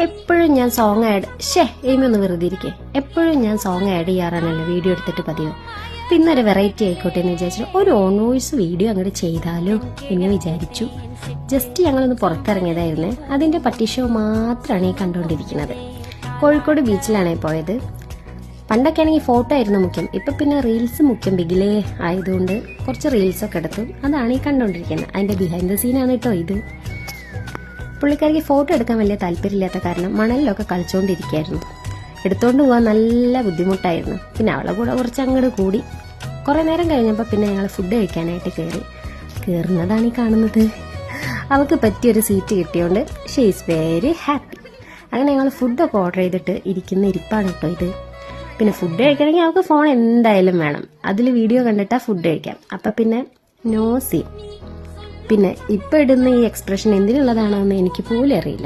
എപ്പോഴും ഞാൻ song add എയിമി ഒന്ന് വെറുതെ ഇരിക്കേ, എപ്പോഴും ഞാൻ സോങ് ആഡ് ചെയ്യാറാണല്ലോ വീഡിയോ എടുത്തിട്ട് പതിവ്. അപ്പം ഇന്നൊരു വെറൈറ്റി ആയിക്കോട്ടെ എന്ന് വിചാരിച്ചിട്ട് ഒരു ഓൺ വോയിസ് വീഡിയോ അങ്ങോട്ട് ചെയ്താലോ എന്ന് വിചാരിച്ചു. ജസ്റ്റ് ഞങ്ങളൊന്ന് പുറത്തിറങ്ങിയതായിരുന്നേ. അതിൻ്റെ പട്ടി ഷോ മാത്രമാണ് ഈ കണ്ടുകൊണ്ടിരിക്കുന്നത്. കോഴിക്കോട് ബീച്ചിലാണ് പോയത്. പണ്ടൊക്കെ ആണെങ്കിൽ ഫോട്ടോ ആയിരുന്നു മുഖ്യം, ഇപ്പം പിന്നെ റീൽസ് മുഖ്യം. ബിഗിലേ ആയതുകൊണ്ട് കുറച്ച് റീൽസൊക്കെ എടുത്തു. അതാണ് ഈ കണ്ടുകൊണ്ടിരിക്കുന്നത്. അതിൻ്റെ ബിഹൈൻഡ് ദ സീനാണ് കേട്ടോ ഇത്. പുള്ളിക്കാരിക്ക് ഫോട്ടോ എടുക്കാൻ വലിയ താല്പര്യമില്ലാത്ത കാരണം മണലിലൊക്കെ കളിച്ചുകൊണ്ടിരിക്കുകയായിരുന്നു. എടുത്തുകൊണ്ട് പോകാൻ നല്ല ബുദ്ധിമുട്ടായിരുന്നു. പിന്നെ അവളെ കൂടെ കുറച്ച് അങ്ങോട്ട് കൂടി. കുറേ നേരം കഴിഞ്ഞപ്പോൾ പിന്നെ ഞങ്ങൾ ഫുഡ് കഴിക്കാനായിട്ട് കയറുന്നതാണ് ഈ കാണുന്നത്. അവൾക്ക് പറ്റിയൊരു സീറ്റ് കിട്ടിയോണ്ട് ഷീ ഈസ് വെരി ഹാപ്പി. അങ്ങനെ ഞങ്ങൾ ഫുഡൊക്കെ ഓർഡർ ചെയ്തിട്ട് ഇരിക്കുന്ന ഇരിപ്പാണ് കേട്ടോ ഇത്. പിന്നെ ഫുഡ് കഴിക്കണമെങ്കിൽ അവൾക്ക് ഫോൺ എന്തായാലും വേണം. അതിൽ വീഡിയോ കണ്ടിട്ടാ ഫുഡ് കഴിക്കാം. അപ്പം പിന്നെ നോ സീൻ. പിന്നെ ഇപ്പം ഇടുന്ന ഈ എക്സ്പ്രഷൻ എന്തിനുള്ളതാണോ എന്ന് എനിക്ക് പോലും അറിയില്ല.